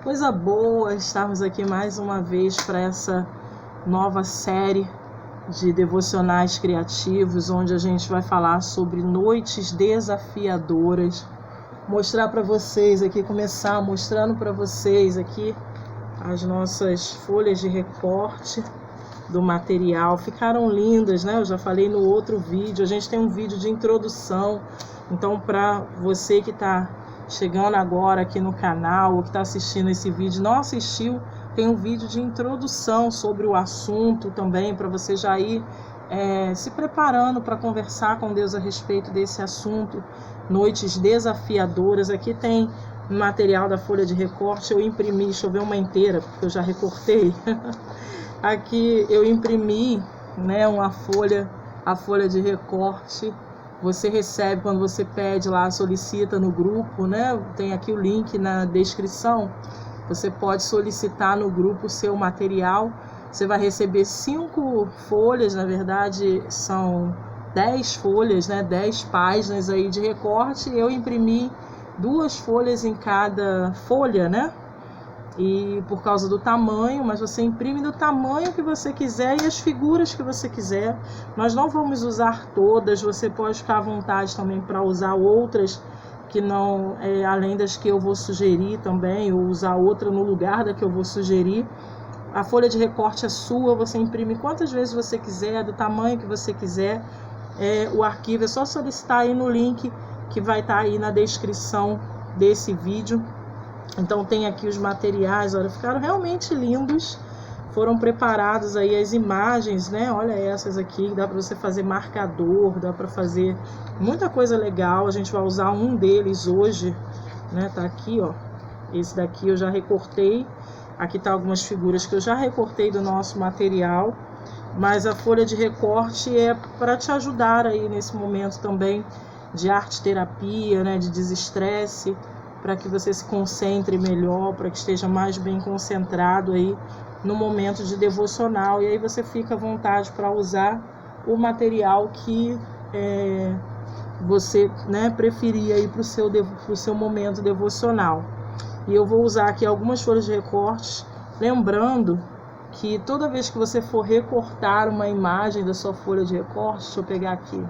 Coisa boa estarmos aqui mais uma vez para essa nova série de devocionais criativos, onde a gente vai falar sobre noites desafiadoras. Mostrar para vocês aqui, começar mostrando para vocês aqui as nossas folhas de recorte do material. Ficaram lindas, né? Eu já falei no outro vídeo, a gente tem um vídeo de introdução. Então, para você que está chegando agora aqui no canal ou que está assistindo esse vídeo, não assistiu, tem um vídeo de introdução sobre o assunto também, para você já ir se preparando para conversar com Deus a respeito desse assunto. Noites desafiadoras. Aqui tem material da folha de recorte, eu imprimi, deixa eu ver uma inteira, porque eu já recortei. Aqui eu imprimi, né, a folha de recorte. Você recebe quando você pede lá, solicita no grupo, né? Tem aqui o link na descrição. Você pode solicitar no grupo o seu material. Você vai receber 5 folhas, na verdade são 10 folhas, né? 10 páginas aí de recorte. Eu imprimi 2 folhas em cada folha, né? E por causa do tamanho, mas você imprime do tamanho que você quiser e as figuras que você quiser. Nós não vamos usar todas, você pode ficar à vontade também para usar outras que não, além das que eu vou sugerir também, ou usar outra no lugar da que eu vou sugerir. A folha de recorte é sua, você imprime quantas vezes você quiser, do tamanho que você quiser. O arquivo é só solicitar aí no link que vai estar aí na descrição desse vídeo. Então tem aqui os materiais, olha, ficaram realmente lindos. Foram preparados aí as imagens, né? Olha essas aqui, dá para você fazer marcador, dá para fazer muita coisa legal. A gente vai usar um deles hoje, né? Tá aqui, ó. Esse daqui eu já recortei. Aqui tá algumas figuras que eu já recortei do nosso material. Mas a folha de recorte é para te ajudar aí nesse momento também de arte terapia, né? De desestresse, para que você se concentre melhor, para que esteja mais bem concentrado aí no momento de devocional. E aí você fica à vontade para usar o material que você, né, preferir aí para o seu momento devocional. E eu vou usar aqui algumas folhas de recorte, lembrando que toda vez que você for recortar uma imagem da sua folha de recorte, deixa eu pegar aqui,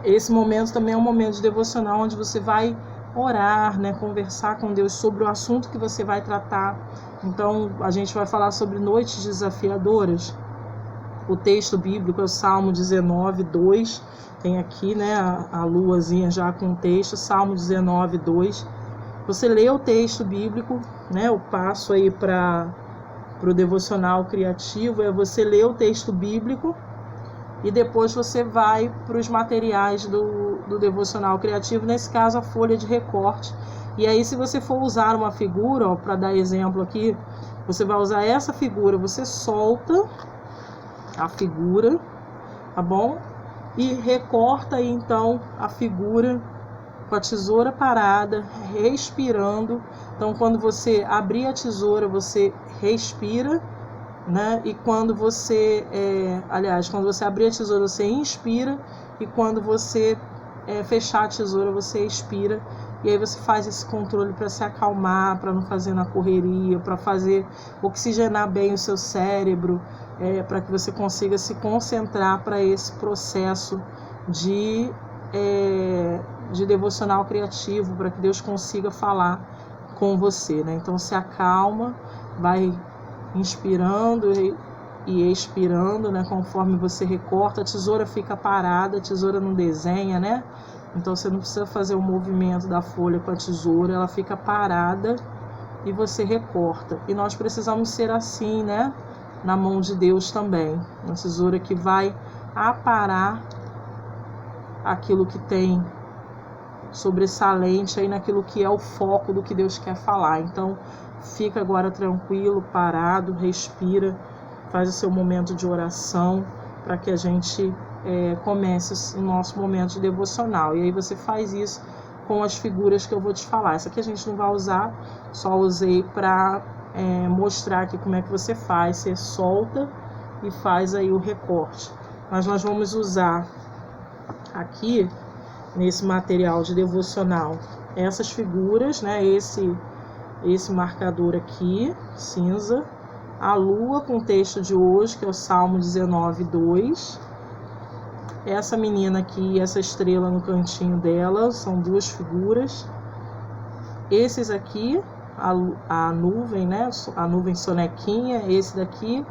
esse momento também é um momento de devocional onde você vai orar, né, conversar com Deus sobre o assunto que você vai tratar. Então, a gente vai falar sobre noites desafiadoras. O texto bíblico é o Salmo 19, 2. Tem aqui, né, a luazinha já com o texto, Salmo 19, 2. Você lê o texto bíblico, né, eu passo aí para o devocional criativo, é você ler o texto bíblico e depois você vai para os materiais do devocional criativo, nesse caso a folha de recorte. E aí, se você for usar uma figura, para dar exemplo aqui, você vai usar essa figura, você solta a figura, tá bom? E recorta aí então a figura com a tesoura parada, respirando. Então, quando você abrir a tesoura, você respira, né? E quando você, quando você abrir a tesoura, você inspira, e quando você fechar a tesoura, você expira. E aí você faz esse controle para se acalmar, para não fazer na correria, para fazer oxigenar bem o seu cérebro, para que você consiga se concentrar para esse processo de devocional criativo, para que Deus consiga falar com você, né? Então se acalma, vai inspirando e expirando, né? Conforme você recorta, a tesoura fica parada, a tesoura não desenha, né? Então você não precisa fazer o movimento da folha com a tesoura, ela fica parada e você recorta. E nós precisamos ser assim, né? Na mão de Deus também. Uma tesoura que vai aparar aquilo que tem sobressalente aí naquilo que é o foco do que Deus quer falar. Então fica agora tranquilo, parado, respira, faz o seu momento de oração para que a gente comece o nosso momento de devocional. E aí você faz isso com as figuras que eu vou te falar. Essa aqui a gente não vai usar, só usei para mostrar aqui como é que você faz. Você solta e faz aí o recorte. Mas nós vamos usar aqui nesse material de devocional essas figuras, né? esse marcador aqui, cinza, a lua com o texto de hoje, que é o Salmo 19:2. Essa menina aqui e essa estrela no cantinho dela, são duas figuras. Esses aqui, a nuvem, né? A nuvem sonequinha, esse daqui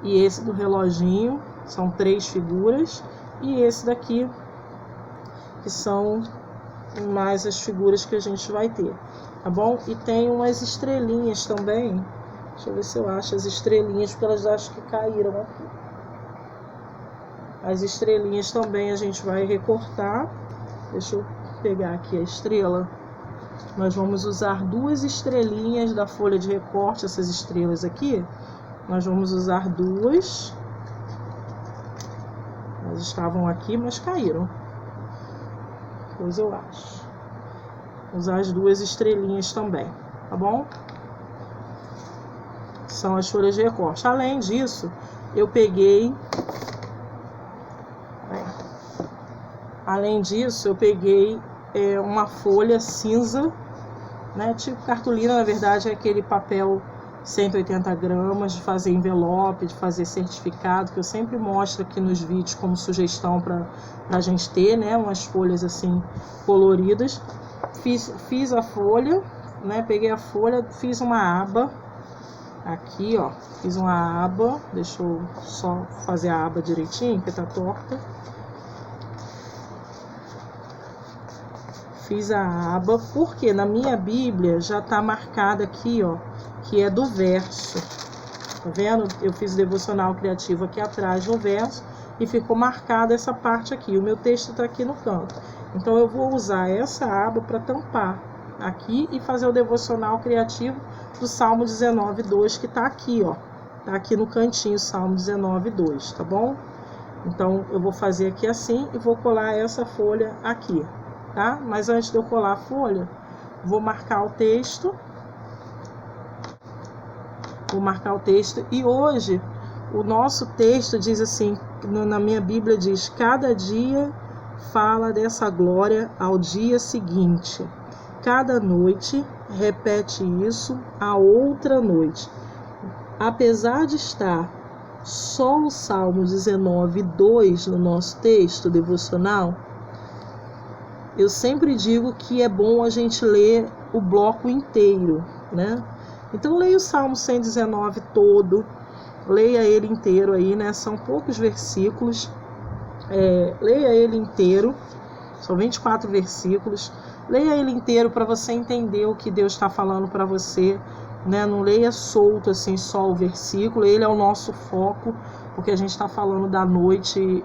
e esse do reloginho, são 3 figuras. E esse daqui, que são mais as figuras que a gente vai ter, tá bom? E tem umas estrelinhas também. Deixa eu ver se eu acho as estrelinhas, porque elas acho que caíram aqui. As estrelinhas também a gente vai recortar. Deixa eu pegar aqui a estrela. Nós vamos usar 2 estrelinhas da folha de recorte, essas estrelas aqui. Nós vamos usar 2. Elas estavam aqui, mas caíram. Depois eu acho. Usar as 2 estrelinhas também, tá bom? São as folhas de recorte. Além disso, eu peguei... uma folha cinza, né? Tipo cartolina, na verdade é aquele papel 180 gramas, de fazer envelope, de fazer certificado, que eu sempre mostro aqui nos vídeos como sugestão para a gente ter, né? Umas folhas assim coloridas. Fiz a folha, né? Peguei a folha, fiz uma aba aqui, ó. Fiz uma aba, deixa eu só fazer a aba direitinho, que tá torta. Fiz a aba, porque na minha Bíblia já tá marcada aqui, ó, que é do verso. Tá vendo? Eu fiz o devocional criativo aqui atrás do verso e ficou marcada essa parte aqui. O meu texto tá aqui no canto. Então eu vou usar essa aba para tampar aqui e fazer o devocional criativo do Salmo 19:2, que tá aqui, ó. Tá aqui no cantinho, Salmo 19:2, tá bom? Então eu vou fazer aqui assim e vou colar essa folha aqui, tá? Mas antes de eu colar a folha, vou marcar o texto. E hoje o nosso texto diz assim, na minha Bíblia diz: cada dia fala dessa glória ao dia seguinte. Cada noite repete isso a outra noite. Apesar de estar só o Salmo 19:2 no nosso texto devocional, eu sempre digo que é bom a gente ler o bloco inteiro, né? Então leia o Salmo 119 todo, leia ele inteiro aí, né? São poucos versículos, leia ele inteiro, são 24 versículos, leia ele inteiro para você entender o que Deus está falando para você, né? Não leia solto assim só o versículo, ele é o nosso foco, porque a gente está falando da noite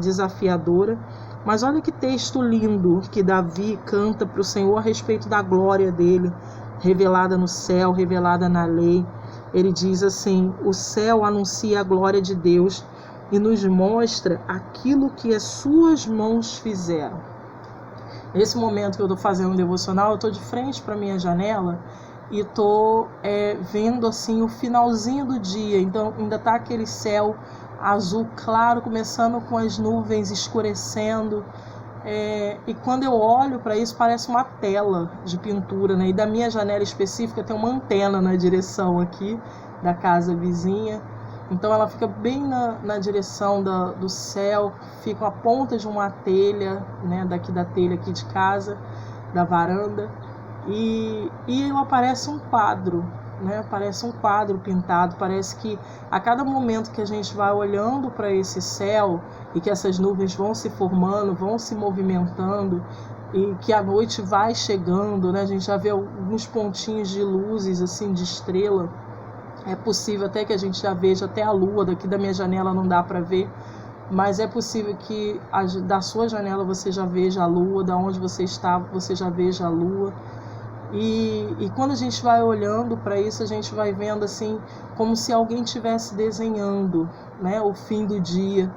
desafiadora. Mas olha que texto lindo que Davi canta para o Senhor a respeito da glória dele, revelada no céu, revelada na lei. Ele diz assim: o céu anuncia a glória de Deus e nos mostra aquilo que as suas mãos fizeram. Nesse momento que eu estou fazendo um devocional, eu estou de frente para a minha janela e estou vendo assim o finalzinho do dia. Então ainda está aquele céu azul claro, começando com as nuvens escurecendo. E quando eu olho para isso, parece uma tela de pintura, né? E da minha janela específica tem uma antena na direção aqui da casa vizinha. Então ela fica bem na direção do céu, fica a ponta de uma telha, né? Daqui da telha aqui de casa, da varanda. E aparece um quadro, né? Parece um quadro pintado. Parece que a cada momento que a gente vai olhando para esse céu e que essas nuvens vão se formando, vão se movimentando e que a noite vai chegando, né? A gente já vê alguns pontinhos de luzes assim, de estrela. É possível até que a gente já veja até a lua. Daqui da minha janela não dá para ver, mas é possível que da sua janela você já veja a lua, da onde você está você já veja a lua. E quando a gente vai olhando para isso, a gente vai vendo assim, como se alguém estivesse desenhando, né, o fim do dia,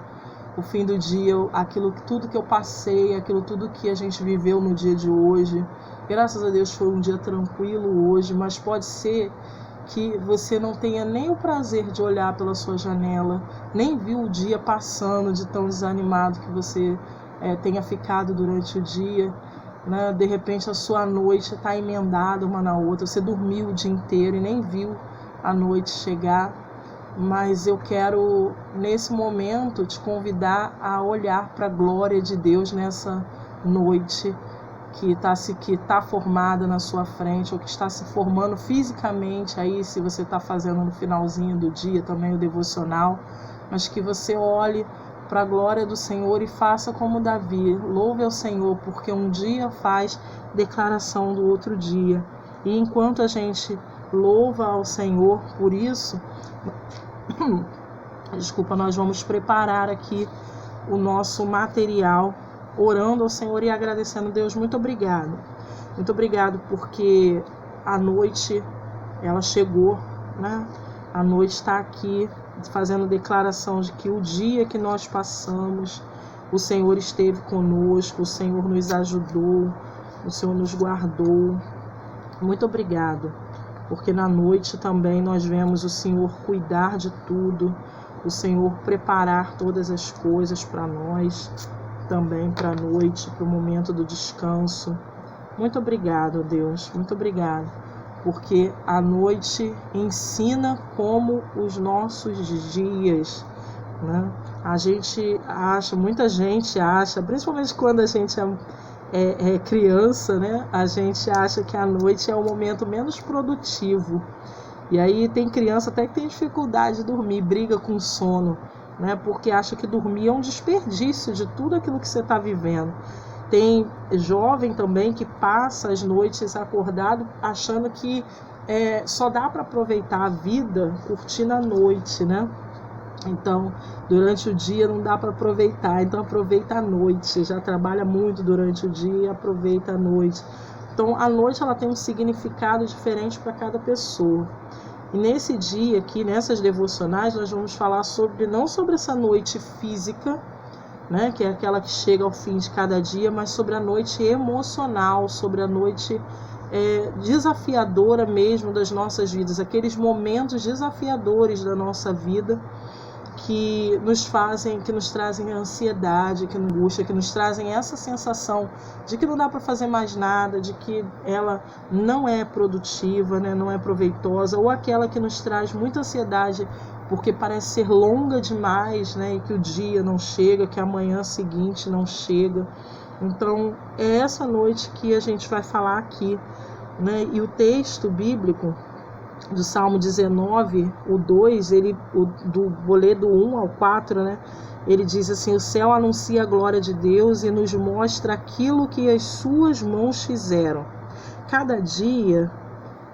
tudo que eu passei, aquilo tudo que a gente viveu no dia de hoje. Graças a Deus foi um dia tranquilo hoje, mas pode ser que você não tenha nem o prazer de olhar pela sua janela, nem viu o dia passando de tão desanimado que você tenha ficado durante o dia. né? De repente a sua noite está emendada uma na outra, você dormiu o dia inteiro e nem viu a noite chegar, mas eu quero nesse momento te convidar a olhar para a glória de Deus nessa noite que está formada na sua frente, ou que está se formando fisicamente aí, se você está fazendo no finalzinho do dia também o devocional, mas que você olhe para a glória do Senhor e faça como Davi, louve ao Senhor, porque um dia faz declaração do outro dia. E enquanto a gente louva ao Senhor por isso, nós vamos preparar aqui o nosso material, orando ao Senhor e agradecendo. Deus, muito obrigado. Muito obrigado porque a noite, ela chegou, né? A noite está aqui, fazendo declaração de que o dia que nós passamos, o Senhor esteve conosco, o Senhor nos ajudou, o Senhor nos guardou. Muito obrigado, porque na noite também nós vemos o Senhor cuidar de tudo, o Senhor preparar todas as coisas para nós, também para a noite, para o momento do descanso. Muito obrigado, Deus, muito obrigado, porque a noite ensina como os nossos dias, né? A gente acha, muita gente acha, principalmente quando a gente é criança, né? A gente acha que a noite é o momento menos produtivo. E aí tem criança até que tem dificuldade de dormir, briga com sono, né? Porque acha que dormir é um desperdício de tudo aquilo que você está vivendo. Tem jovem também que passa as noites acordado achando que só dá para aproveitar a vida curtindo a noite, né? Então, durante o dia não dá para aproveitar, então aproveita a noite. Já trabalha muito durante o dia, aproveita a noite. Então, a noite ela tem um significado diferente para cada pessoa. E nesse dia aqui, nessas devocionais, nós vamos falar não sobre essa noite física, né, que é aquela que chega ao fim de cada dia, mas sobre a noite emocional, sobre a noite desafiadora mesmo das nossas vidas, aqueles momentos desafiadores da nossa vida que nos trazem ansiedade, que nos angústia, que nos trazem essa sensação de que não dá para fazer mais nada, de que ela não é produtiva, né, não é proveitosa, ou aquela que nos traz muita ansiedade porque parece ser longa demais, né, e que o dia não chega, que a manhã seguinte não chega. Então, é essa noite que a gente vai falar aqui, né? E o texto bíblico do Salmo 19, o 2, vou ler do 1 ao 4, né? Ele diz assim: o céu anuncia a glória de Deus e nos mostra aquilo que as suas mãos fizeram. Cada dia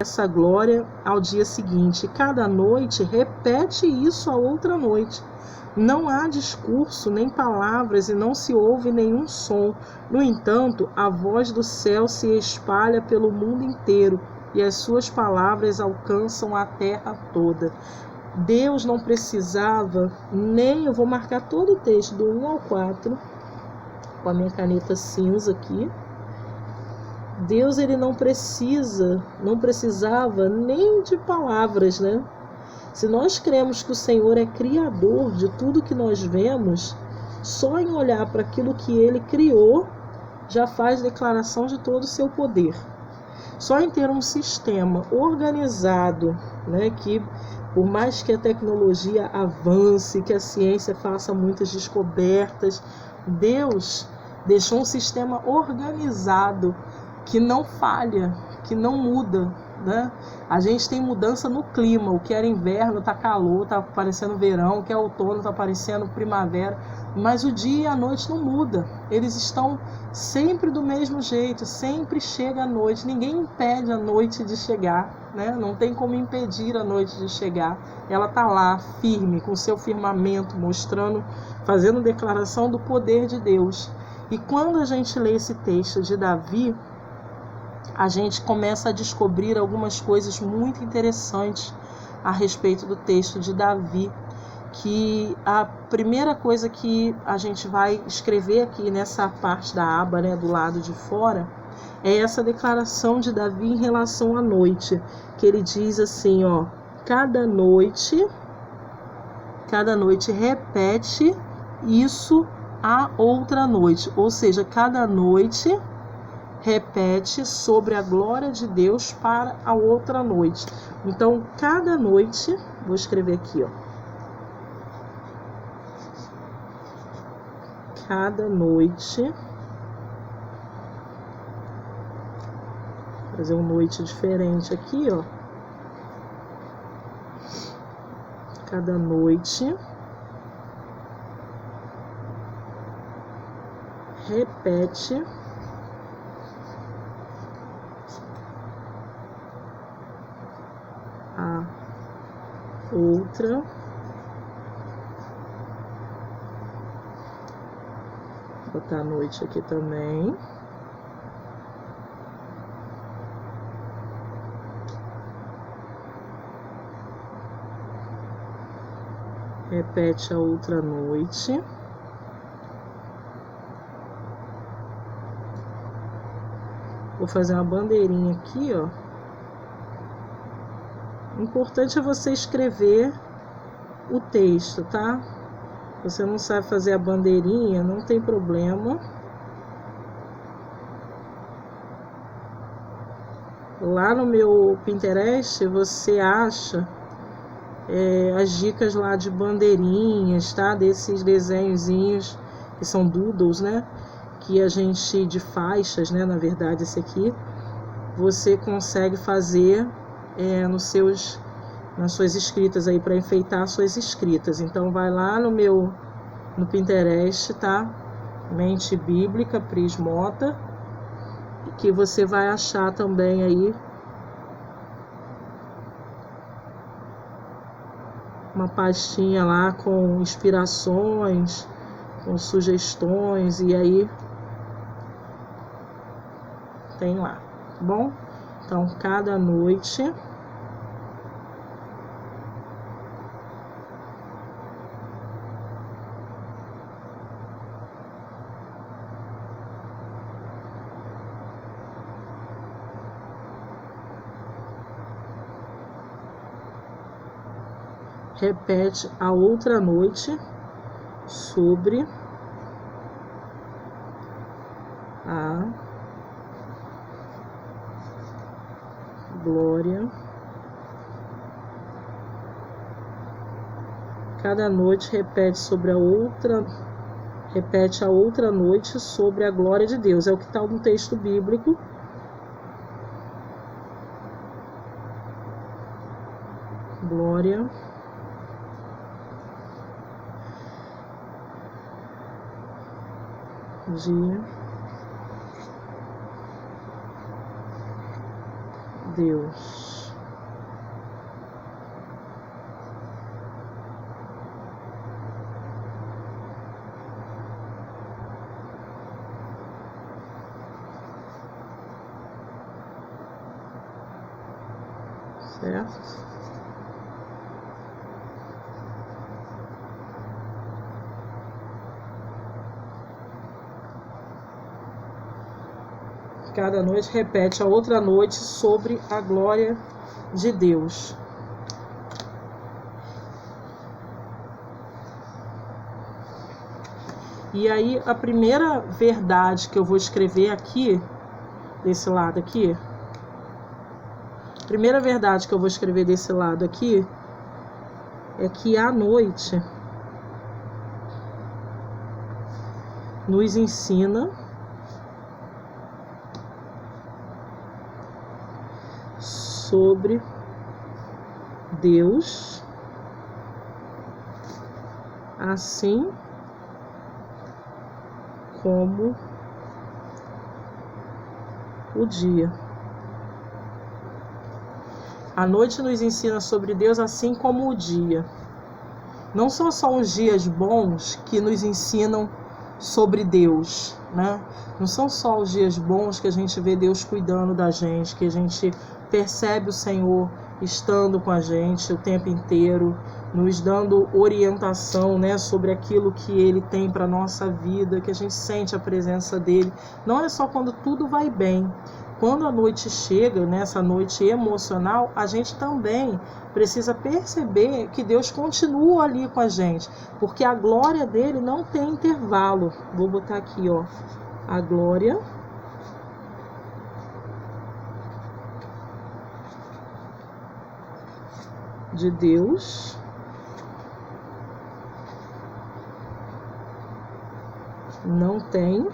essa glória ao dia seguinte, cada noite repete isso a outra noite. Não há discurso, nem palavras, e não se ouve nenhum som. No entanto, a voz do céu se espalha pelo mundo inteiro, e as suas palavras alcançam a terra toda. Deus não precisava nem... Eu vou marcar todo o texto, do 1 ao 4, com a minha caneta cinza aqui. Deus, ele não precisava nem de palavras, né? Se nós cremos que o Senhor é criador de tudo que nós vemos, só em olhar para aquilo que ele criou, já faz declaração de todo o seu poder. Só em ter um sistema organizado, né, que por mais que a tecnologia avance, que a ciência faça muitas descobertas, Deus deixou um sistema organizado que não falha, que não muda, né? A gente tem mudança no clima, o que era inverno está calor, está parecendo verão, o que é outono está parecendo primavera, mas o dia e a noite não muda, eles estão sempre do mesmo jeito, sempre chega a noite, ninguém impede a noite de chegar, né? Não tem como impedir a noite de chegar, ela está lá firme, com seu firmamento, mostrando, fazendo declaração do poder de Deus. E quando a gente lê esse texto de Davi, a gente começa a descobrir algumas coisas muito interessantes a respeito do texto de Davi, que a primeira coisa que a gente vai escrever aqui nessa parte da aba, né, do lado de fora, é essa declaração de Davi em relação à noite, que ele diz assim, ó: cada noite repete isso a outra noite, ou seja, cada noite repete sobre a glória de Deus para a outra noite. Então, cada noite, vou escrever aqui, ó. Cada noite, vou fazer uma noite diferente aqui, ó. Cada noite repete a outra vou botar a noite aqui também. Repete a outra noite. Vou fazer uma bandeirinha aqui, ó. O importante é você escrever o texto, tá? Você não sabe fazer a bandeirinha, não tem problema. Lá no meu Pinterest você acha as dicas lá de bandeirinhas, tá? Desses desenhozinhos que são doodles, né? Que a gente, de faixas, né? Na verdade, esse aqui, você consegue fazer nas suas escritas aí, para enfeitar suas escritas. Então, vai lá no Pinterest, tá? Mente Bíblica, Pris Mota, que você vai achar também aí uma pastinha lá com inspirações, com sugestões, e aí tem lá, tá bom? Então, cada noite repete a outra noite sobre a glória. Cada noite repete a outra noite sobre a glória de Deus. É o que está no texto bíblico. Glória de Deus. Certo? Cada noite repete a outra noite sobre a glória de Deus. E aí, a primeira verdade que eu vou escrever aqui, desse lado aqui, primeira verdade que eu vou escrever desse lado aqui, é que a noite nos ensina sobre Deus, assim como o dia. A noite nos ensina sobre Deus, assim como o dia. Não são só os dias bons que nos ensinam sobre Deus, né? Não são só os dias bons que a gente vê Deus cuidando da gente, que a gente percebe o Senhor estando com a gente o tempo inteiro, nos dando orientação, né, sobre aquilo que Ele tem para a nossa vida, que a gente sente a presença dEle. Não é só quando tudo vai bem. Quando a noite chega, nessa noite emocional, a gente também precisa perceber que Deus continua ali com a gente, porque a glória dele não tem intervalo. Vou botar aqui, ó, a glória de Deus não tem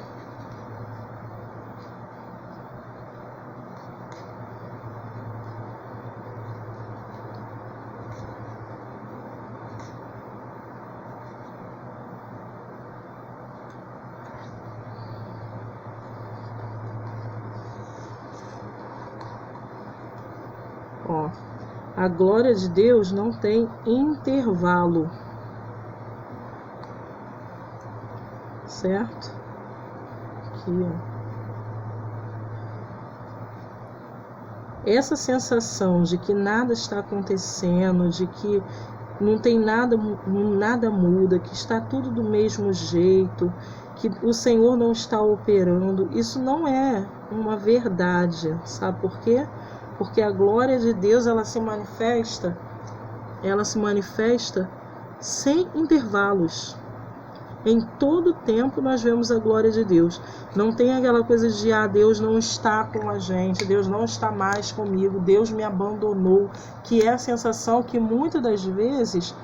a glória de Deus não tem intervalo, certo? Aqui, ó. Essa sensação de que nada está acontecendo, de que não tem nada muda, que está tudo do mesmo jeito, que o Senhor não está operando, isso não é uma verdade, sabe por quê? Porque a glória de Deus, ela se manifesta sem intervalos. Em todo tempo nós vemos a glória de Deus. Não tem aquela coisa de, Deus não está com a gente, Deus não está mais comigo, Deus me abandonou, que é a sensação que muitas das vezes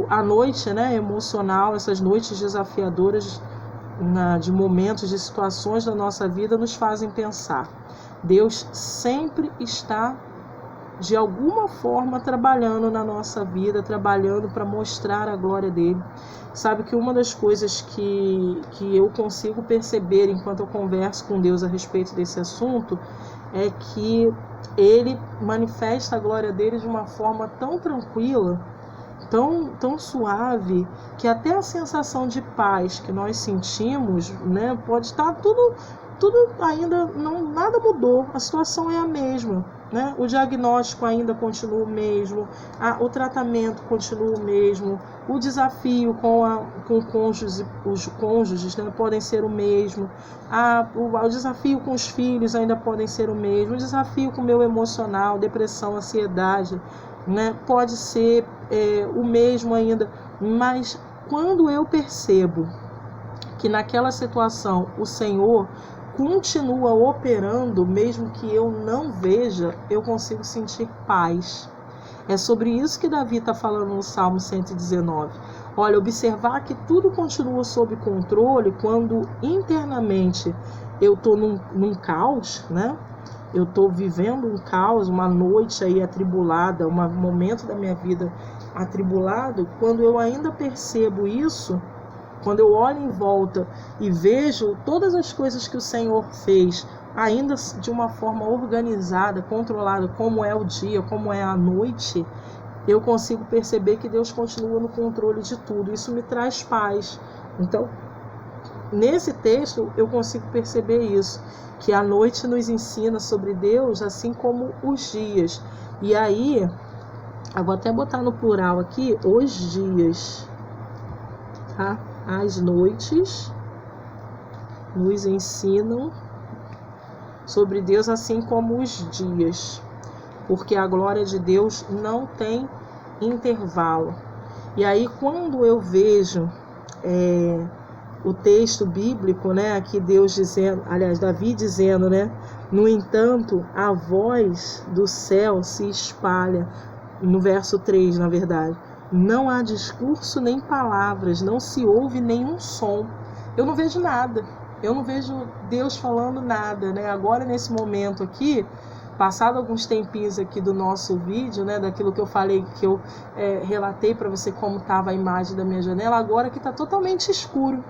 a noite, né, emocional, essas noites desafiadoras de momentos, de situações da nossa vida nos fazem pensar. Deus sempre está, de alguma forma, trabalhando na nossa vida, trabalhando para mostrar a glória dele. Sabe que uma das coisas que eu consigo perceber enquanto eu converso com Deus a respeito desse assunto é que ele manifesta a glória dele de uma forma tão tranquila, tão suave, que até a sensação de paz que nós sentimos, né, pode estar tudo ainda, nada mudou, a situação é a mesma, né? O diagnóstico ainda continua o mesmo, o tratamento continua o mesmo, o desafio com os cônjuges, né, podem ser o mesmo, o desafio com os filhos ainda podem ser o mesmo, o desafio com o meu emocional, depressão, ansiedade, né, pode ser o mesmo ainda, mas quando eu percebo que naquela situação o Senhor continua operando, mesmo que eu não veja, eu consigo sentir paz. É sobre isso que Davi está falando no Salmo 119. Olha, observar que tudo continua sob controle quando internamente eu estou num caos, né? Eu estou vivendo um caos, uma noite aí atribulada, um momento da minha vida atribulado. Quando eu ainda percebo isso, quando eu olho em volta e vejo todas as coisas que o Senhor fez, ainda de uma forma organizada, controlada, como é o dia, como é a noite, eu consigo perceber que Deus continua no controle de tudo. Isso me traz paz. Então, nesse texto, eu consigo perceber isso, que a noite nos ensina sobre Deus, assim como os dias. E aí, eu vou até botar no plural aqui, os dias, tá? As noites nos ensinam sobre Deus, assim como os dias, porque a glória de Deus não tem intervalo. E aí, quando eu vejo o texto bíblico, né, aqui Deus dizendo, aliás, Davi dizendo, né, no entanto, a voz do céu se espalha, no verso 3, na verdade, não há discurso nem palavras, não se ouve nenhum som. Eu não vejo nada, eu não vejo Deus falando nada, né? Agora, nesse momento aqui, passado alguns tempinhos aqui do nosso vídeo, né, daquilo que eu falei, que eu relatei para você como estava a imagem da minha janela, agora que está totalmente escuro.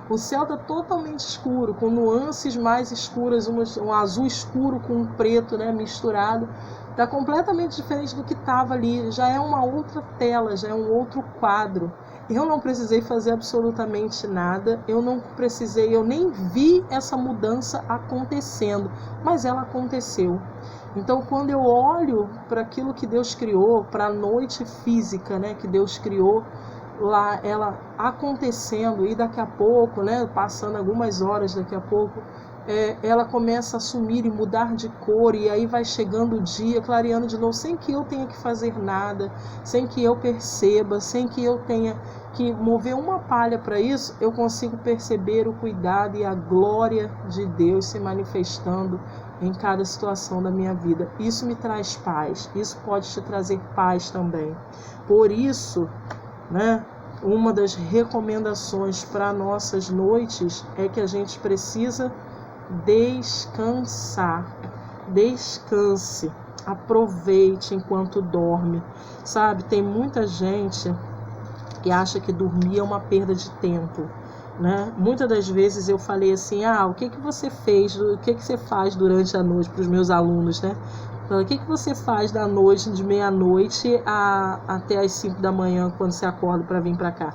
O céu está totalmente escuro, com nuances mais escuras, um azul escuro com um preto, né, misturado. Está completamente diferente do que estava ali, já é uma outra tela, já é um outro quadro. Eu não precisei fazer absolutamente nada, eu nem vi essa mudança acontecendo, mas ela aconteceu. Então, quando eu olho para aquilo que Deus criou, para a noite física, né, que Deus criou, lá ela acontecendo, e daqui a pouco, né, passando algumas horas daqui a pouco, ela começa a sumir e mudar de cor, e aí vai chegando o dia, clareando de novo, sem que eu tenha que fazer nada, sem que eu perceba, sem que eu tenha que mover uma palha para isso, eu consigo perceber o cuidado e a glória de Deus se manifestando em cada situação da minha vida. Isso me traz paz, isso pode te trazer paz também. Por isso, né, uma das recomendações para nossas noites é que a gente precisa descansar. Descanse, aproveite enquanto dorme, sabe? Tem muita gente que acha que dormir é uma perda de tempo, né? Muitas das vezes eu falei assim, o que você fez, o que você faz durante a noite, para os meus alunos, né? O que você faz da noite, de meia-noite até as 5 da manhã, quando você acorda para vir para cá?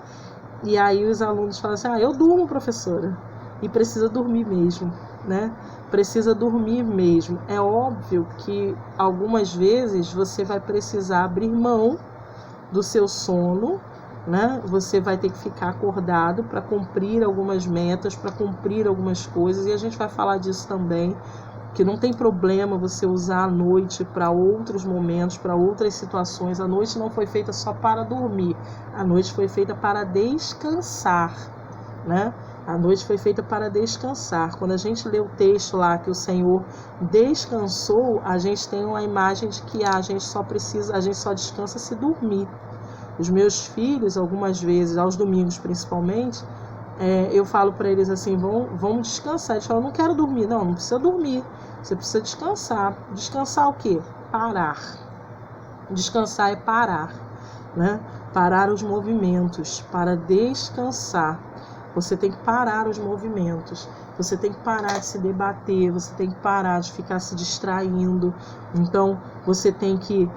E aí os alunos falam assim, eu durmo, professora. E precisa dormir mesmo, né? Precisa dormir mesmo. É óbvio que algumas vezes você vai precisar abrir mão do seu sono, né? Você vai ter que ficar acordado para cumprir algumas metas, para cumprir algumas coisas. E a gente vai falar disso também, que não tem problema você usar a noite para outros momentos, para outras situações. A noite não foi feita só para dormir, a noite foi feita para descansar, né? A noite foi feita para descansar. Quando a gente lê o texto lá que o Senhor descansou, a gente tem uma imagem de que a gente só descansa se dormir. Os meus filhos, algumas vezes, aos domingos principalmente, eu falo para eles assim, vamos descansar. Eles falam, não quero dormir. Não precisa dormir, você precisa descansar. Descansar o quê? Parar. Descansar é parar, né? Parar os movimentos. Para descansar, você tem que parar os movimentos. Você tem que parar de se debater, você tem que parar de ficar se distraindo. Então, você tem que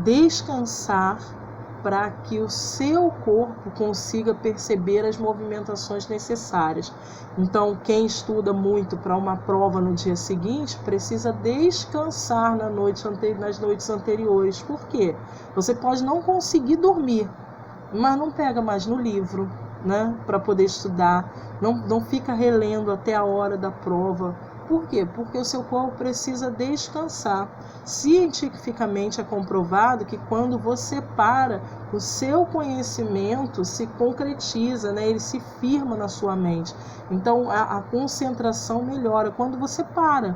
descansar para que o seu corpo consiga perceber as movimentações necessárias. Então, quem estuda muito para uma prova no dia seguinte, precisa descansar nas noites anteriores. Por quê? Você pode não conseguir dormir, mas não pega mais no livro, né, para poder estudar, não fica relendo até a hora da prova. Por quê? Porque o seu corpo precisa descansar. Cientificamente é comprovado que quando você para, o seu conhecimento se concretiza, né? Ele se firma na sua mente. Então a concentração melhora quando você para.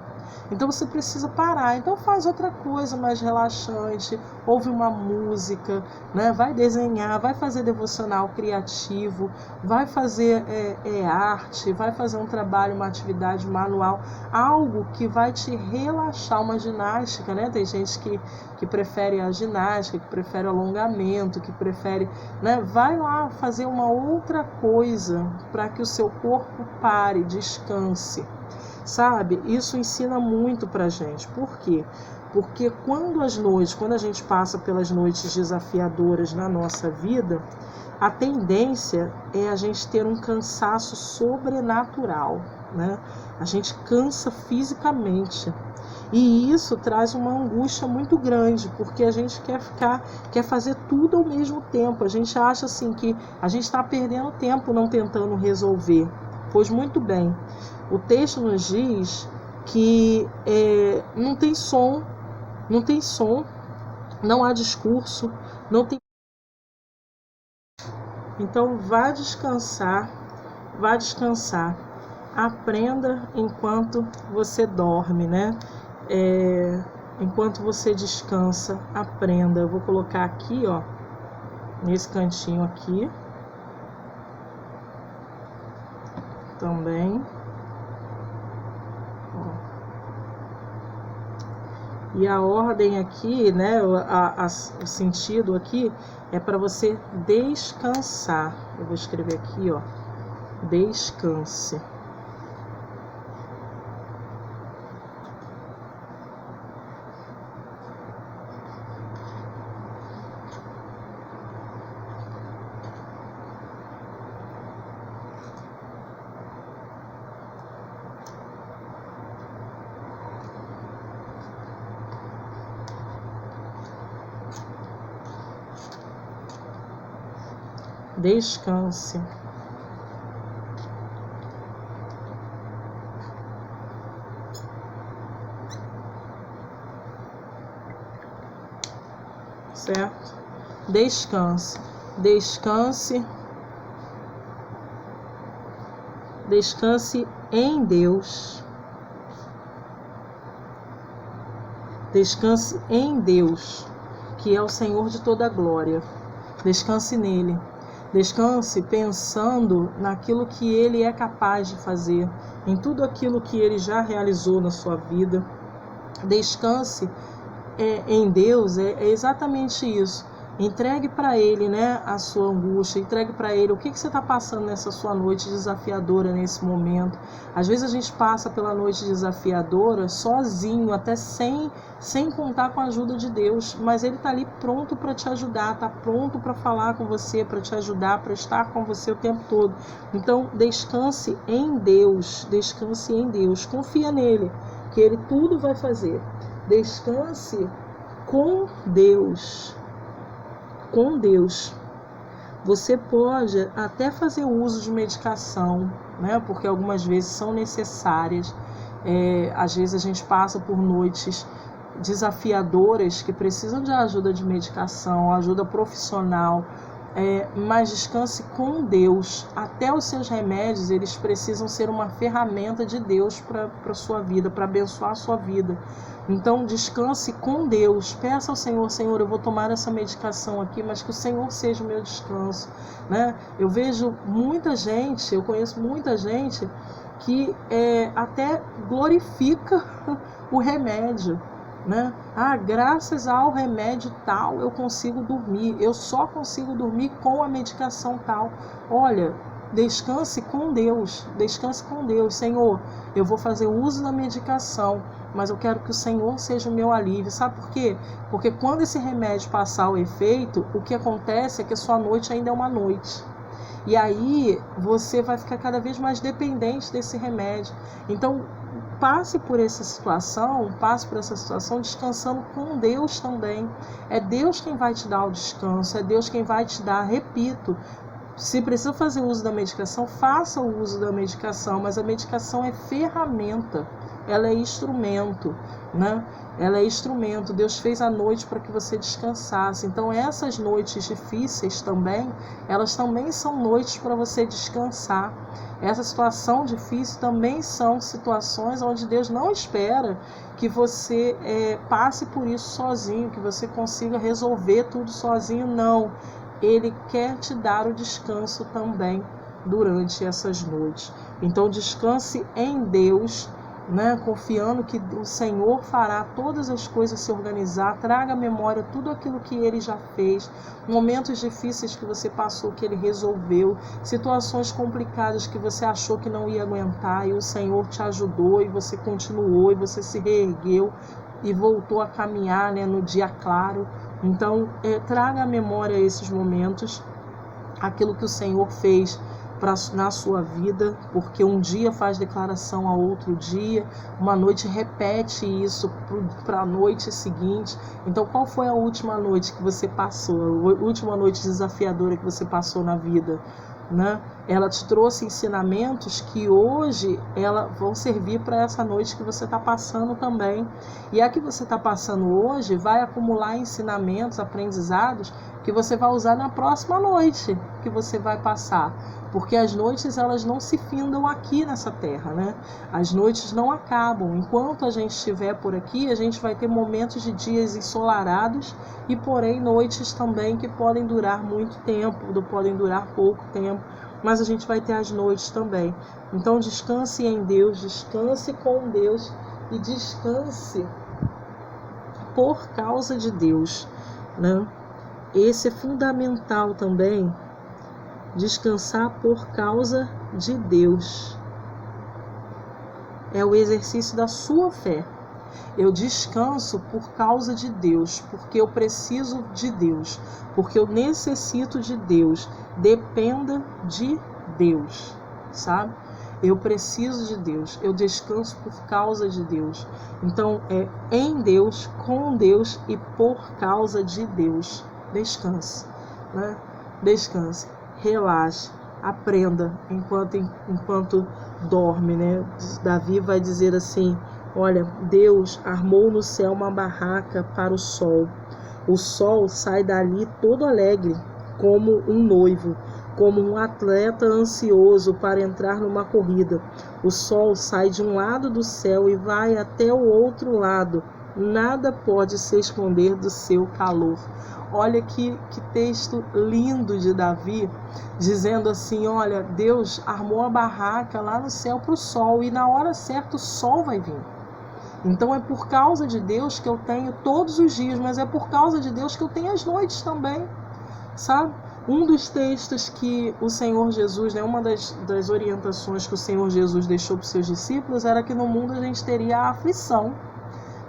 Então você precisa parar. Então faz outra coisa mais relaxante, ouve uma música, né? Vai desenhar, vai fazer devocional criativo, vai fazer arte, vai fazer um trabalho, uma atividade manual, algo que vai te relaxar, uma ginástica, né? Tem gente que prefere a ginástica, que prefere o alongamento, que prefere, né? Vai lá fazer uma outra coisa para que o seu corpo pare, descanse. Sabe? Isso ensina muito pra gente. Por quê? Porque quando a gente passa pelas noites desafiadoras na nossa vida, a tendência é a gente ter um cansaço sobrenatural, né? A gente cansa fisicamente. E isso traz uma angústia muito grande, porque a gente quer fazer tudo ao mesmo tempo. A gente acha assim que a gente está perdendo tempo não tentando resolver. Pois muito bem, o texto nos diz que não tem som, não há discurso, não tem. Então vá descansar. Aprenda enquanto você dorme, né? Enquanto você descansa, aprenda. Eu vou colocar aqui, ó, nesse cantinho aqui. Também. E a ordem aqui, né, o sentido aqui é para você descansar. Eu vou escrever aqui, ó, descanse. Descanse. Certo? Descanse. Descanse. Descanse em Deus. Descanse em Deus, que é o Senhor de toda a glória. Descanse nele. Descanse pensando naquilo que ele é capaz de fazer, em tudo aquilo que ele já realizou na sua vida. Descanse em Deus é exatamente isso. Entregue para ele, né, a sua angústia, entregue para ele o que você está passando nessa sua noite desafiadora nesse momento. Às vezes a gente passa pela noite desafiadora sozinho, até sem contar com a ajuda de Deus, mas ele está ali pronto para te ajudar, está pronto para falar com você, para te ajudar, para estar com você o tempo todo. Então descanse em Deus, confia nele, que ele tudo vai fazer. Descanse com Deus. Com Deus. Você pode até fazer uso de medicação, né? Porque algumas vezes são necessárias. Às vezes a gente passa por noites desafiadoras que precisam de ajuda de medicação, ajuda profissional. Mas descanse com Deus. Até os seus remédios, eles precisam ser uma ferramenta de Deus para a sua vida, para abençoar a sua vida. Então descanse com Deus. Peça ao Senhor: Senhor, eu vou tomar essa medicação aqui, mas que o Senhor seja o meu descanso, né? Eu vejo muita gente, eu conheço muita gente que até glorifica o remédio, né? Graças ao remédio tal eu consigo dormir, eu só consigo dormir com a medicação tal. Olha, descanse com Deus, Senhor, eu vou fazer uso da medicação, mas eu quero que o Senhor seja o meu alívio. Sabe por quê? Porque quando esse remédio passar o efeito, o que acontece é que a sua noite ainda é uma noite. E aí você vai ficar cada vez mais dependente desse remédio. Então, passe por essa situação descansando com Deus também. É Deus quem vai te dar o descanso, é Deus quem vai te dar, repito, se precisa fazer uso da medicação, faça o uso da medicação, mas a medicação é ferramenta, ela é instrumento, né? Ela é instrumento. Deus fez a noite para que você descansasse. Então essas noites difíceis também, elas também são noites para você descansar. Essa situação difícil também são situações onde Deus não espera que você passe por isso sozinho, que você consiga resolver tudo sozinho, não. Ele quer te dar o descanso também durante essas noites. Então descanse em Deus, né? Confiando que o Senhor fará todas as coisas se organizar. Traga à memória tudo aquilo que Ele já fez, momentos difíceis que você passou, que Ele resolveu, situações complicadas que você achou que não ia aguentar e o Senhor te ajudou e você continuou e você se reergueu e voltou a caminhar, né, no dia claro. Então traga à memória esses momentos, aquilo que o Senhor fez na sua vida, porque um dia faz declaração a outro dia, uma noite repete isso para a noite seguinte. Então qual foi a última noite que você passou, a última noite desafiadora que você passou na vida, né? Ela te trouxe ensinamentos que hoje vão servir para essa noite que você está passando também. E a que você está passando hoje vai acumular ensinamentos, aprendizados que você vai usar na próxima noite que você vai passar. Porque as noites, elas não se findam aqui nessa terra, né? As noites não acabam. Enquanto a gente estiver por aqui, a gente vai ter momentos de dias ensolarados e, porém, noites também que podem durar muito tempo, podem durar pouco tempo, mas a gente vai ter as noites também. Então descanse em Deus, descanse com Deus e descanse por causa de Deus, né? Esse é fundamental também, descansar por causa de Deus. É o exercício da sua fé. Eu descanso por causa de Deus, porque eu preciso de Deus, porque eu necessito de Deus. Dependa de Deus, sabe? Eu preciso de Deus, eu descanso por causa de Deus. Então é em Deus, com Deus e por causa de Deus. Descanse, né? Descanse, relaxe, aprenda enquanto dorme, né? Davi vai dizer assim: olha, Deus armou no céu uma barraca para o sol. O sol sai dali todo alegre, como um noivo, como um atleta ansioso para entrar numa corrida. O sol sai de um lado do céu e vai até o outro lado, nada pode se esconder do seu calor. Olha que texto lindo de Davi, dizendo assim, olha, Deus armou a barraca lá no céu para o sol, e na hora certa o sol vai vir. Então é por causa de Deus que eu tenho todos os dias, mas é por causa de Deus que eu tenho as noites também, sabe? Um dos textos que o Senhor Jesus, né, uma das orientações que o Senhor Jesus deixou para os seus discípulos era que no mundo a gente teria a aflição,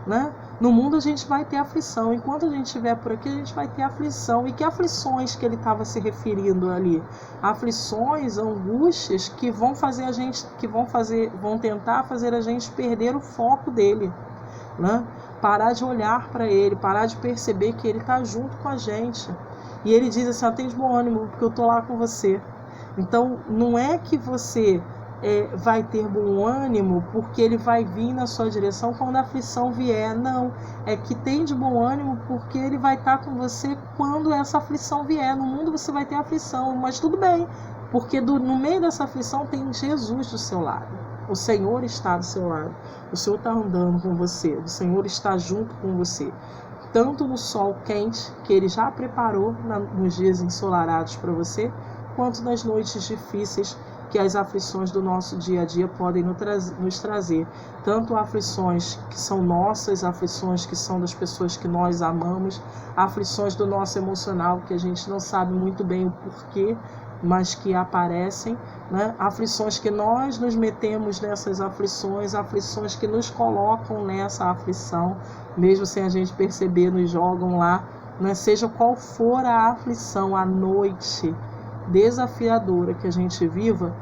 né? No mundo a gente vai ter aflição. Enquanto a gente estiver por aqui, a gente vai ter aflição. E que aflições que ele estava se referindo ali? Aflições, angústias que vão fazer a gente, vão tentar fazer a gente perder o foco dele, né? Parar de olhar para ele, parar de perceber que ele está junto com a gente. E ele diz assim, tem de bom ânimo, porque eu estou lá com você. Então, não é que você vai ter bom ânimo porque ele vai vir na sua direção quando a aflição vier. Não, é que tem de bom ânimo porque ele vai estar com você quando essa aflição vier. No mundo você vai ter aflição, mas tudo bem, porque no meio dessa aflição tem Jesus do seu lado. O Senhor está do seu lado, o Senhor está andando com você, o Senhor está junto com você. Tanto no sol quente, que ele já preparou nos dias ensolarados para você, quanto nas noites difíceis que as aflições do nosso dia a dia podem nos trazer. Tanto aflições que são nossas, aflições que são das pessoas que nós amamos, aflições do nosso emocional, que a gente não sabe muito bem o porquê, mas que aparecem, né? Aflições que nós nos metemos nessas aflições, aflições que nos colocam nessa aflição, mesmo sem a gente perceber, nos jogam lá, né? Seja qual for a aflição, a noite desafiadora que a gente viva,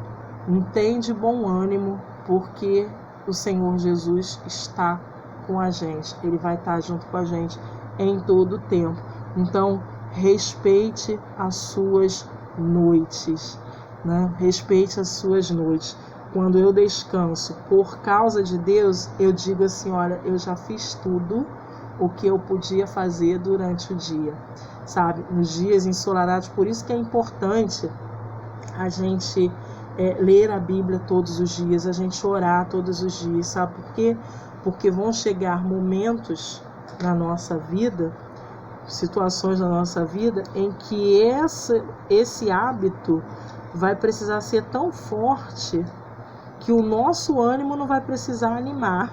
não tem de bom ânimo, porque o Senhor Jesus está com a gente, ele vai estar junto com a gente em todo o tempo. Então, respeite as suas noites, né? Respeite as suas noites. Quando eu descanso por causa de Deus, eu digo assim, olha, eu já fiz tudo o que eu podia fazer durante o dia, sabe? Nos dias ensolarados. Por isso que é importante a gente ler a Bíblia todos os dias, a gente orar todos os dias, sabe por quê? Porque vão chegar momentos na nossa vida, situações na nossa vida, em que esse hábito vai precisar ser tão forte que o nosso ânimo não vai precisar animar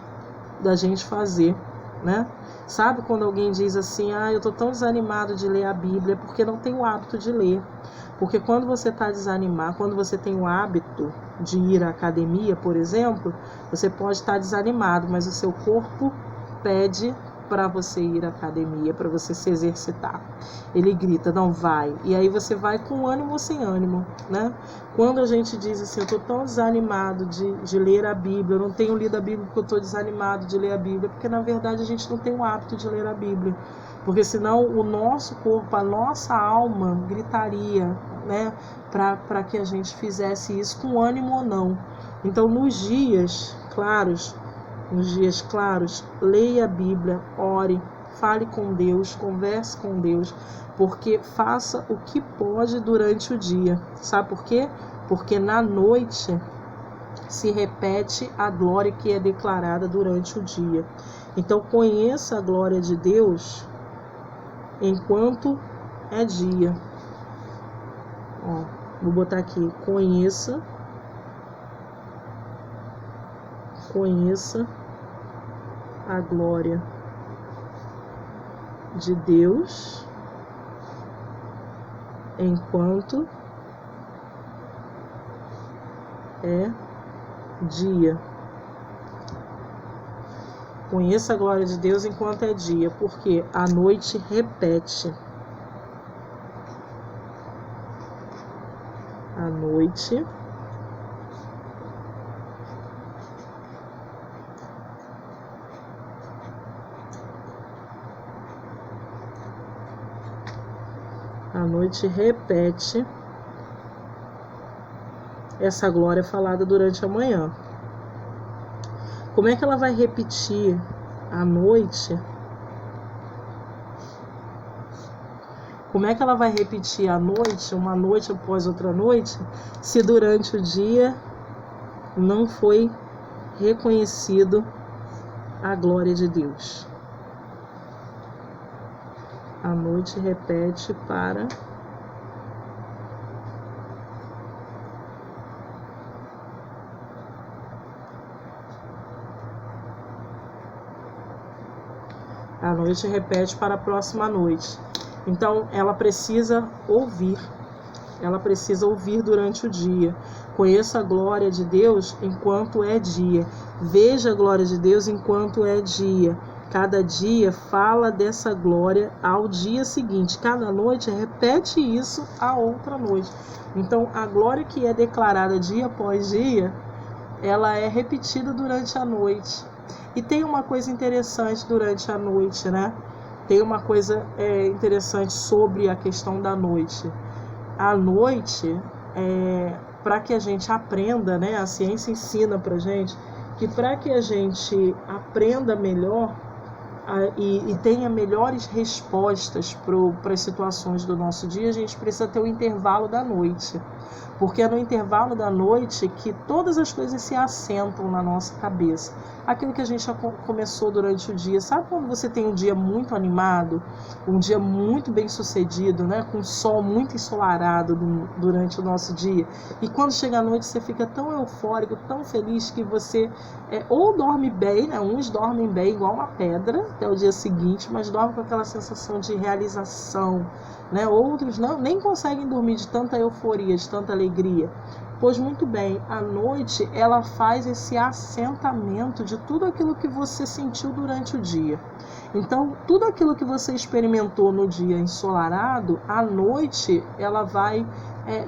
da gente fazer, né? Sabe quando alguém diz assim, eu tô tão desanimado de ler a Bíblia porque não tenho o hábito de ler. Porque quando você está desanimado, quando você tem o hábito de ir à academia, por exemplo, você pode estar desanimado, mas o seu corpo pede para você ir à academia, para você se exercitar. Ele grita, não vai. E aí você vai com ânimo ou sem ânimo, né? Quando a gente diz assim, eu estou tão desanimado de ler a Bíblia, eu não tenho lido a Bíblia porque eu estou desanimado de ler a Bíblia, porque na verdade a gente não tem o hábito de ler a Bíblia. Porque senão o nosso corpo, a nossa alma gritaria, né? Para que a gente fizesse isso com ânimo ou não. Então nos dias claros, leia a Bíblia, ore, fale com Deus, converse com Deus, porque faça o que pode durante o dia. Sabe por quê? Porque na noite se repete a glória que é declarada durante o dia. Então conheça a glória de Deus enquanto é dia. Vou botar aqui, conheça a glória de Deus enquanto é dia. Conheça a glória de Deus enquanto é dia, porque a noite repete. A noite repete essa glória falada durante a manhã. Como é que ela vai repetir a noite? Como é que ela vai repetir a noite, uma noite após outra noite, se durante o dia não foi reconhecido a glória de Deus? A noite repete para a noite repete para a próxima noite. Então, ela precisa ouvir durante o dia. Conheça a glória de Deus enquanto é dia. Veja a glória de Deus enquanto é dia. Cada dia fala dessa glória ao dia seguinte. Cada noite repete isso a outra noite. Então, a glória que é declarada dia após dia, ela é repetida durante a noite. E tem uma coisa interessante durante a noite, né? Tem uma coisa interessante sobre a questão da noite. A noite, para que a gente aprenda, né? A ciência ensina para gente que para que a gente aprenda melhor e tenha melhores respostas para as situações do nosso dia, a gente precisa ter o intervalo da noite. Porque é no intervalo da noite que todas as coisas se assentam na nossa cabeça. Aquilo que a gente já começou durante o dia. Sabe quando você tem um dia muito animado, um dia muito bem sucedido, né? Com o sol muito ensolarado durante o nosso dia. E quando chega a noite você fica tão eufórico, tão feliz que você ou dorme bem, né? Uns dormem bem igual uma pedra até o dia seguinte, mas dormem com aquela sensação de realização, né? Outros nem conseguem dormir de tanta euforia, de tanta alegria. Pois muito bem, a noite ela faz esse assentamento de tudo aquilo que você sentiu durante o dia. Então, tudo aquilo que você experimentou no dia ensolarado, à noite ela vai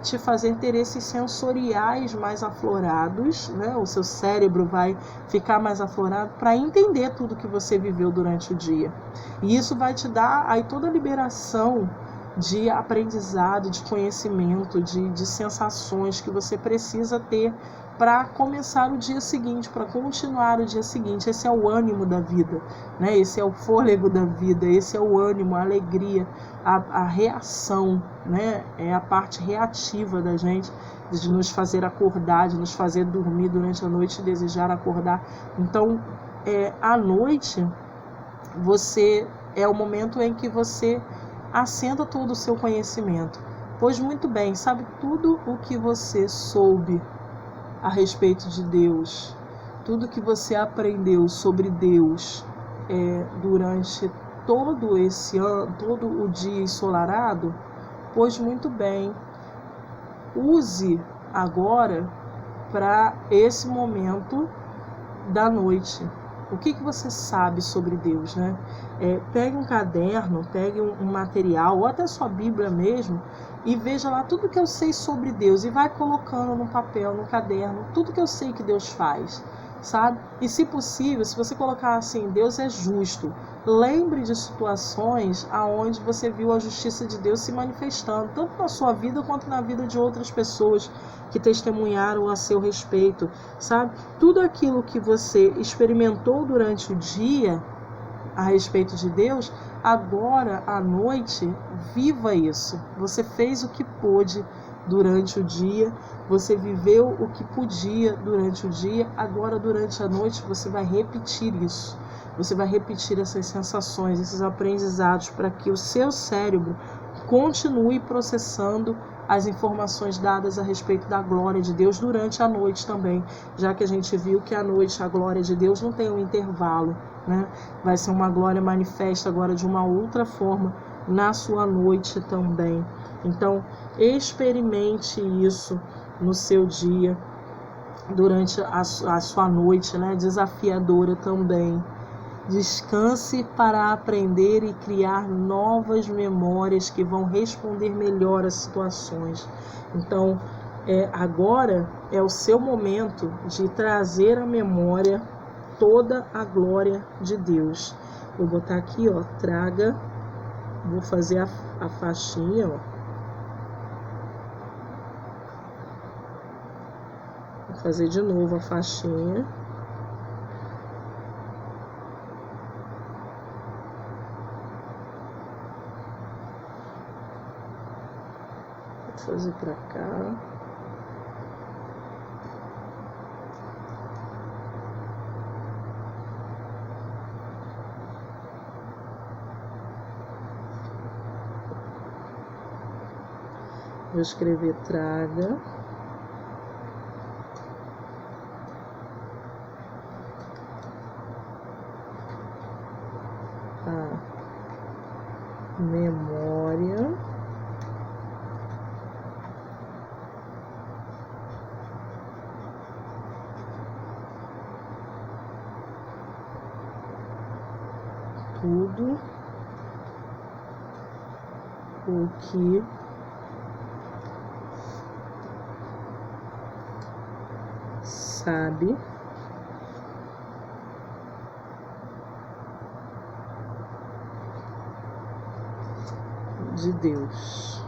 te fazer ter esses sensoriais mais aflorados, né? O seu cérebro vai ficar mais aflorado para entender tudo que você viveu durante o dia. E isso vai te dar aí toda a liberação de aprendizado, de conhecimento, de sensações que você precisa ter para começar o dia seguinte, para continuar o dia seguinte. Esse é o ânimo da vida, né? Esse é o fôlego da vida, esse é o ânimo, a alegria, a reação, né? É a parte reativa da gente, de nos fazer acordar, de nos fazer dormir durante a noite e desejar acordar. Então, à noite, é o momento em que você assenta todo o seu conhecimento. Pois muito bem, sabe tudo o que você soube a respeito de Deus, tudo que você aprendeu sobre Deus durante todo esse ano, todo o dia ensolarado? Pois muito bem, use agora para esse momento da noite. O que você sabe sobre Deus, né? Pegue um caderno, pegue um material, ou até sua Bíblia mesmo, e veja lá tudo que eu sei sobre Deus, e vai colocando no papel, no caderno, tudo que eu sei que Deus faz, sabe? E se possível, se você colocar assim, Deus é justo, lembre de situações aonde você viu a justiça de Deus se manifestando, tanto na sua vida quanto na vida de outras pessoas que testemunharam a seu respeito, sabe? Tudo aquilo que você experimentou durante o dia a respeito de Deus, agora à noite, viva isso. Você fez o que pôde durante o dia, você viveu o que podia durante o dia, agora durante a noite você vai repetir isso. Você vai repetir essas sensações, esses aprendizados, para que o seu cérebro continue processando as informações dadas a respeito da glória de Deus durante a noite também, já que a gente viu que à noite a glória de Deus não tem um intervalo, né? Vai ser uma glória manifesta agora de uma outra forma na sua noite também. Então, experimente isso no seu dia, durante a sua noite, né? Desafiadora também. Descanse para aprender e criar novas memórias que vão responder melhor às situações. Então, agora é o seu momento de trazer à memória toda a glória de Deus. Vou botar aqui, ó, traga, vou fazer a faixinha, ó. Vou fazer de novo a faixinha. Fazer para cá. Vou escrever traga a memória tudo o que sabe de Deus.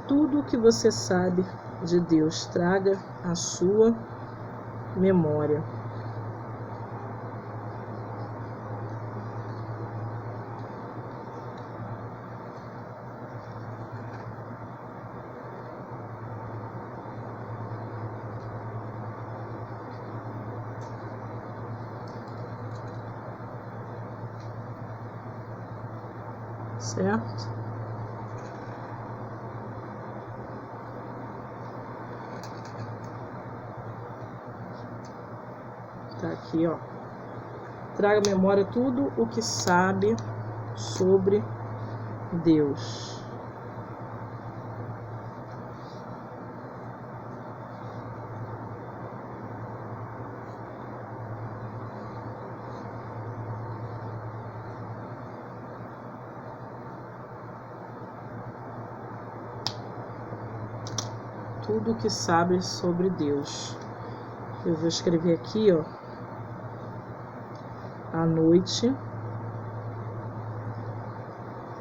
Tudo o que você sabe de Deus, traga a sua memória. Certo? Tá aqui, ó. Traga à memória tudo o que sabe sobre Deus. Tudo que sabe sobre Deus. Eu vou escrever aqui, ó. A noite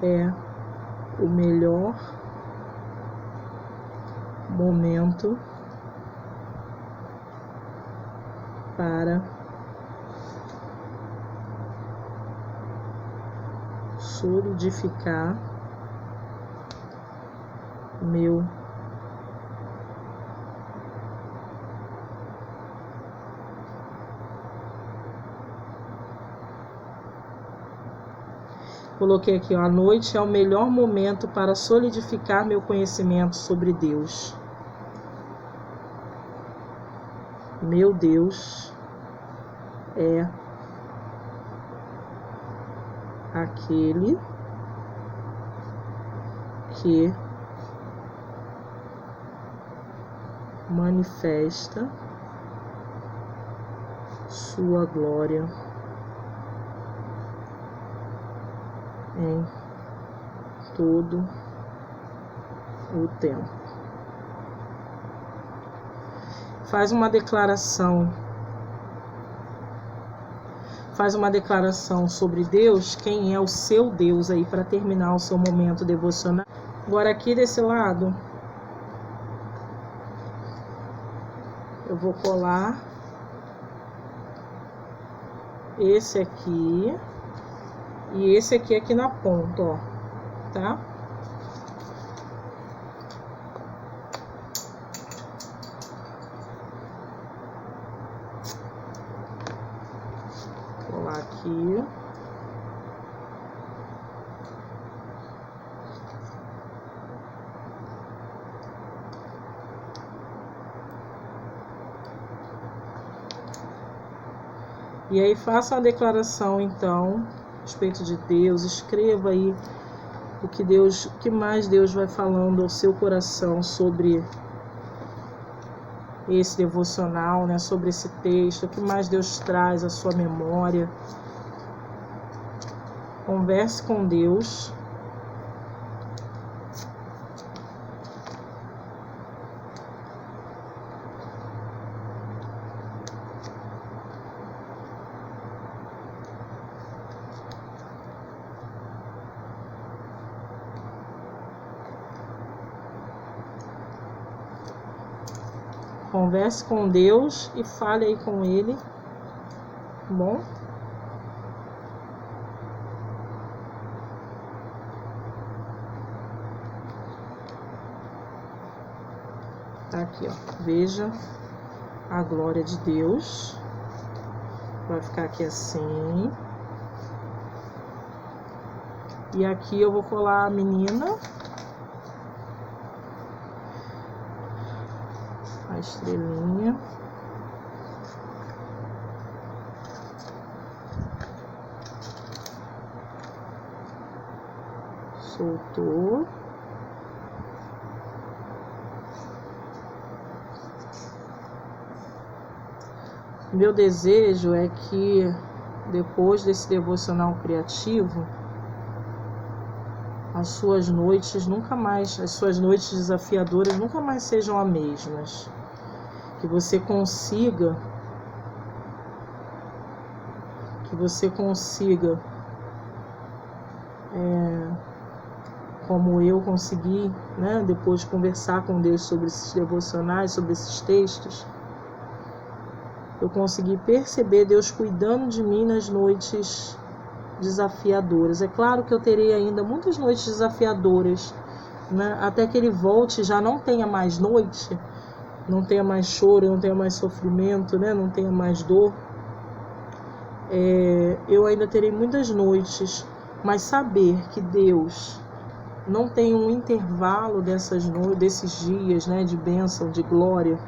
é o melhor momento para solidificar meu Coloquei aqui, ó, a noite é o melhor momento para solidificar meu conhecimento sobre Deus. Meu Deus é aquele que manifesta sua glória em todo o tempo. Faz uma declaração sobre Deus, quem é o seu Deus aí, para terminar o seu momento devocional. Agora aqui desse lado, eu vou colar esse aqui e esse aqui na ponta, ó, tá? Colar aqui. E aí faça uma declaração, então, a respeito de Deus. Escreva aí o que mais Deus vai falando ao seu coração sobre esse devocional, né? Sobre esse texto, o que mais Deus traz à sua memória. Converse com Deus. Converse com Deus e fale aí com Ele, tá bom? Tá aqui, ó. Veja a glória de Deus. Vai ficar aqui assim. E aqui eu vou colar a menina. a estrelinha. Soltou. Meu desejo é que depois desse devocional criativo, as suas noites desafiadoras nunca mais sejam as mesmas. Que você consiga como eu consegui, né, depois de conversar com Deus sobre esses devocionais, sobre esses textos, eu consegui perceber Deus cuidando de mim nas noites desafiadoras. É claro que eu terei ainda muitas noites desafiadoras, né, até que Ele volte, já não tenha mais noite, não tenha mais choro, não tenha mais sofrimento, né, não tenha mais dor. Eu ainda terei muitas noites, mas saber que Deus não tem um intervalo desses dias, né, de bênção, de glória,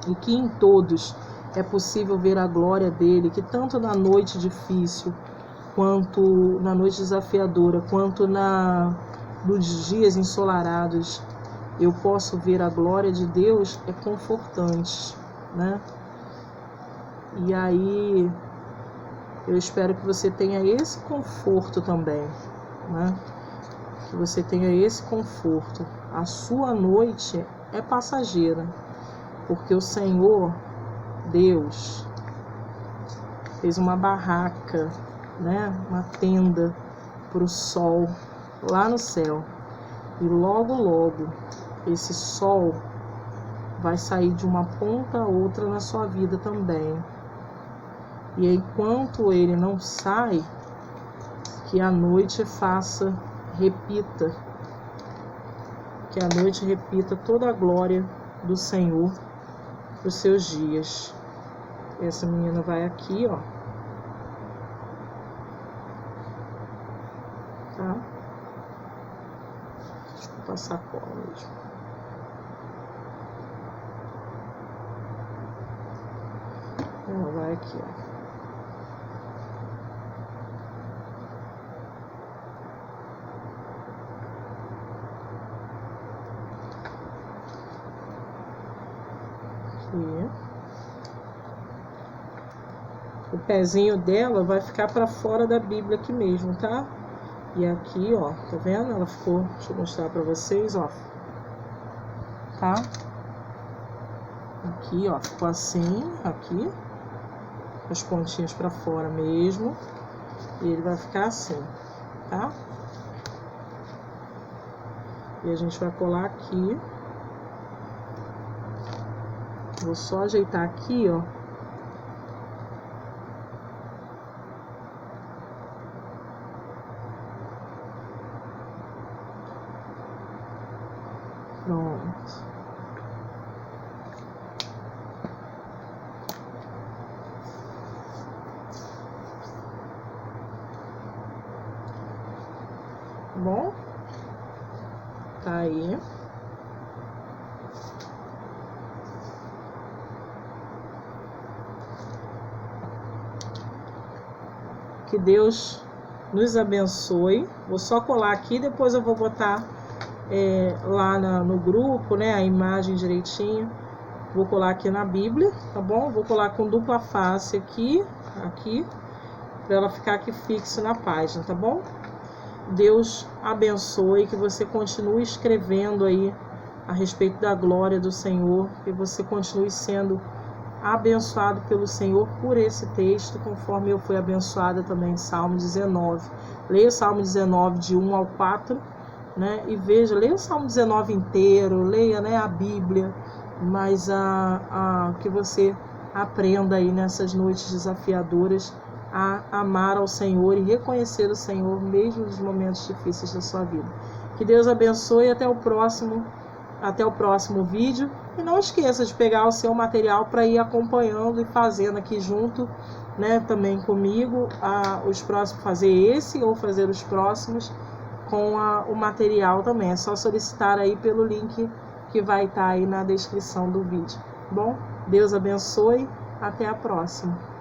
e que em todos é possível ver a glória dele, que tanto na noite difícil, quanto na noite desafiadora, quanto nos dias ensolarados, eu posso ver a glória de Deus, é confortante, né? E aí eu espero que você tenha esse conforto também, né? Que você tenha esse conforto. A sua noite é passageira, porque o Senhor, Deus, fez uma barraca, né? Uma tenda para o sol lá no céu. E logo, logo, esse sol vai sair de uma ponta a outra na sua vida também. E enquanto ele não sai, que a noite repita toda a glória do Senhor para os seus dias. Essa menina vai aqui, ó. Tá? Vou passar a cola mesmo. Ela vai aqui, ó. O pezinho dela vai ficar para fora da Bíblia aqui mesmo, tá? E aqui, ó, tá vendo? Ela ficou, deixa eu mostrar para vocês, ó. Tá? Aqui, ó, ficou assim, aqui. As pontinhas para fora mesmo. E ele vai ficar assim, tá? E a gente vai colar aqui. Vou só ajeitar aqui, ó. Pronto. Bom, tá aí. Que Deus nos abençoe. Vou só colar aqui, depois eu vou botar lá no grupo, né, a imagem direitinho. Vou colar aqui na Bíblia, tá bom? Vou colar com dupla face aqui, para ela ficar aqui fixo na página, tá bom? Deus abençoe, que você continue escrevendo aí a respeito da glória do Senhor, que você continue sendo abençoado pelo Senhor por esse texto, conforme eu fui abençoada também em Salmo 19. Leia o Salmo 19 de 1 ao 4, né? E veja, leia o Salmo 19 inteiro, leia, né, a Bíblia, mas que você aprenda aí nessas noites desafiadoras a amar ao Senhor e reconhecer o Senhor mesmo nos momentos difíceis da sua vida. Que Deus abençoe, até o próximo vídeo. E não esqueça de pegar o seu material para ir acompanhando e fazendo aqui junto, né, também comigo, os próximos, fazer esse ou fazer os próximos com o material também. É só solicitar aí pelo link que vai estar aí na descrição do vídeo. Bom, Deus abençoe. Até a próxima.